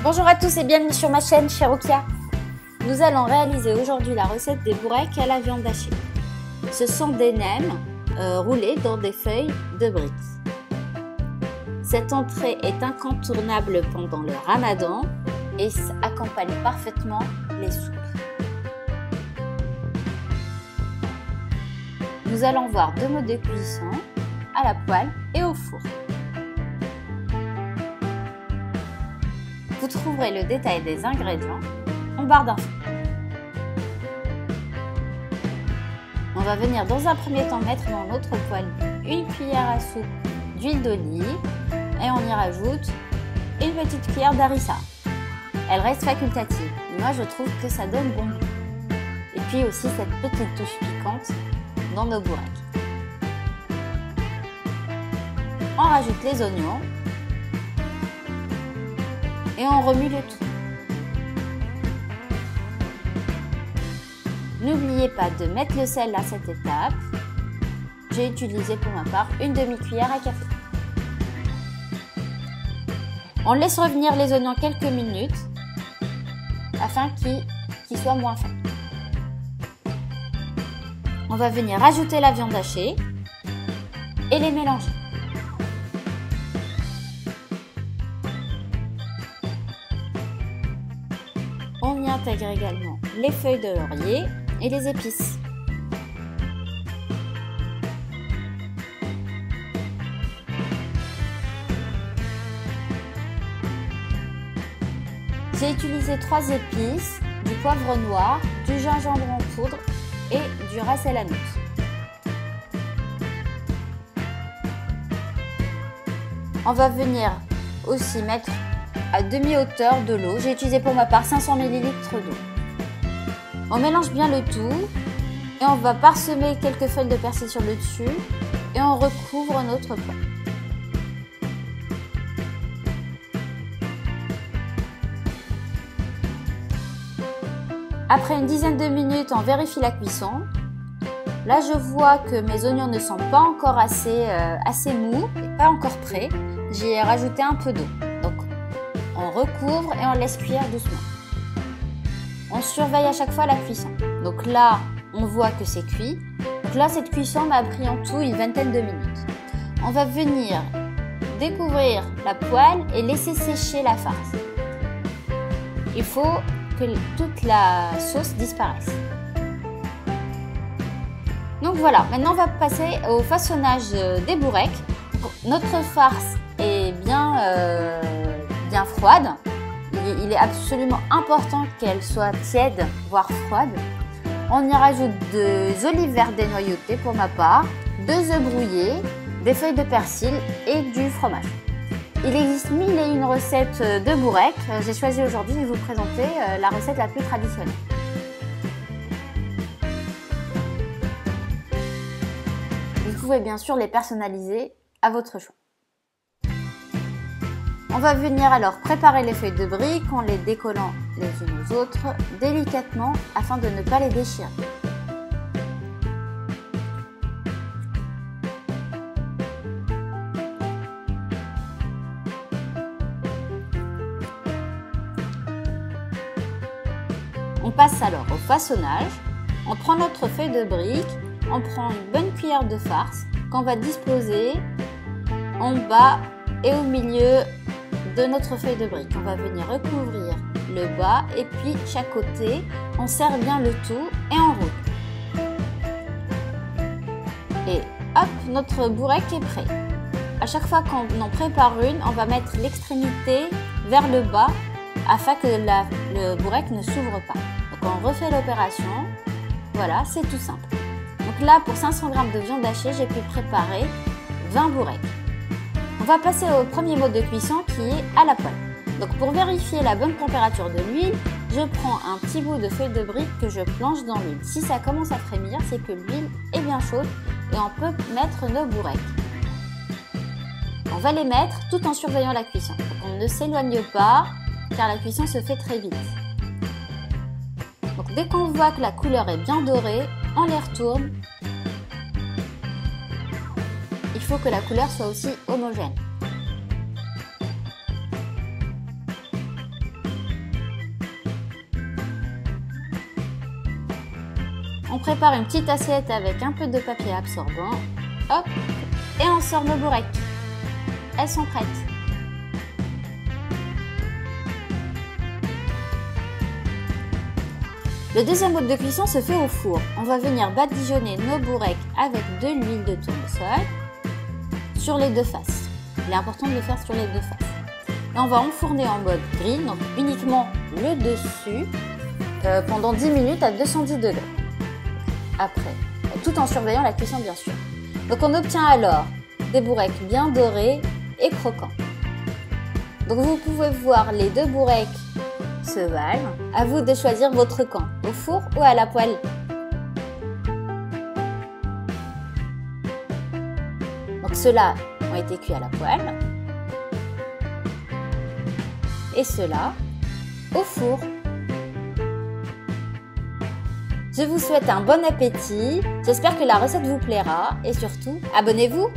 Bonjour à tous et bienvenue sur ma chaîne Cherokia. Nous allons réaliser aujourd'hui la recette des bourrecs à la viande hachée. Ce sont des nems roulés dans des feuilles de briques. Cette entrée est incontournable pendant le ramadan et accompagne parfaitement les soupes. Nous allons voir deux modes de cuisson, à la poêle et au four. Vous trouverez le détail des ingrédients en barre d'infos. On va venir dans un premier temps mettre dans notre poêle une cuillère à soupe d'huile d'olive et on y rajoute une petite cuillère d'harissa. Elle reste facultative, mais moi je trouve que ça donne bon goût. Et puis aussi cette petite touche piquante dans nos bourrecs. On rajoute les oignons et on remue le tout. N'oubliez pas de mettre le sel à cette étape. J'ai utilisé pour ma part une demi-cuillère à café. On laisse revenir les oignons quelques minutes afin qu'ils soient moins fins. On va venir rajouter la viande hachée et les mélanger. On y intègre également les feuilles de laurier et les épices. J'ai utilisé 3 épices, du poivre noir, du gingembre en poudre et du ras el hanout. On va venir aussi mettre à demi-hauteur de l'eau. J'ai utilisé pour ma part 500 ml d'eau. On mélange bien le tout et on va parsemer quelques feuilles de persil sur le dessus et on recouvre notre plat. Après une dizaine de minutes, on vérifie la cuisson. Là, je vois que mes oignons ne sont pas encore assez mous et pas encore prêts. J'y ai rajouté un peu d'eau. Donc, on recouvre et on laisse cuire doucement. On surveille à chaque fois la cuisson. Donc là, on voit que c'est cuit. Donc là, cette cuisson m'a pris en tout une vingtaine de minutes. On va venir découvrir la poêle et laisser sécher la farce. Il faut que toute la sauce disparaisse. Donc voilà, maintenant on va passer au façonnage des bourrecs. Notre farce est bien froide. Il est absolument important qu'elle soit tiède, voire froide. On y rajoute des olives vertes dénoyautées pour ma part, 2 œufs brouillés, des feuilles de persil et du fromage. Il existe 1001 recettes de bourrecs. J'ai choisi aujourd'hui de vous présenter la recette la plus traditionnelle. Vous pouvez bien sûr les personnaliser à votre choix. On va venir alors préparer les feuilles de briques en les décollant les unes aux autres délicatement afin de ne pas les déchirer. On passe alors au façonnage. On prend notre feuille de brique, on prend une bonne cuillère de farce qu'on va disposer en bas et au milieu de notre feuille de brique. On va venir recouvrir le bas et puis chaque côté. On serre bien le tout et on roule. Et hop, notre bourrec est prêt. À chaque fois qu'on en prépare une, on va mettre l'extrémité vers le bas afin que le bourrec ne s'ouvre pas. Donc on refait l'opération. Voilà, c'est tout simple. Donc là, pour 500 g de viande hachée, j'ai pu préparer 20 bourrecs. On va passer au premier mode de cuisson qui est à la poêle. Donc pour vérifier la bonne température de l'huile, je prends un petit bout de feuille de brique que je plonge dans l'huile. Si ça commence à frémir, c'est que l'huile est bien chaude et on peut mettre nos bourrecs. On va les mettre tout en surveillant la cuisson. Donc on ne s'éloigne pas car la cuisson se fait très vite. Donc dès qu'on voit que la couleur est bien dorée, on les retourne. Il faut que la couleur soit aussi homogène. On prépare une petite assiette avec un peu de papier absorbant. Hop, et on sort nos bourrecs. Elles sont prêtes. Le deuxième mode de cuisson se fait au four. On va venir badigeonner nos bourrecs avec de l'huile de tournesol sur les deux faces. Il est important de le faire sur les deux faces. Et on va enfourner en mode grill, donc uniquement le dessus, pendant 10 minutes à 210 degrés. Après, tout en surveillant la cuisson bien sûr. Donc on obtient alors des bourrecs bien dorés et croquants. Donc vous pouvez voir les deux bourrecs se valent. À vous de choisir votre camp, au four ou à la poêle. Donc ceux-là ont été cuits à la poêle. Et ceux-là au four. Je vous souhaite un bon appétit, j'espère que la recette vous plaira et surtout, abonnez-vous!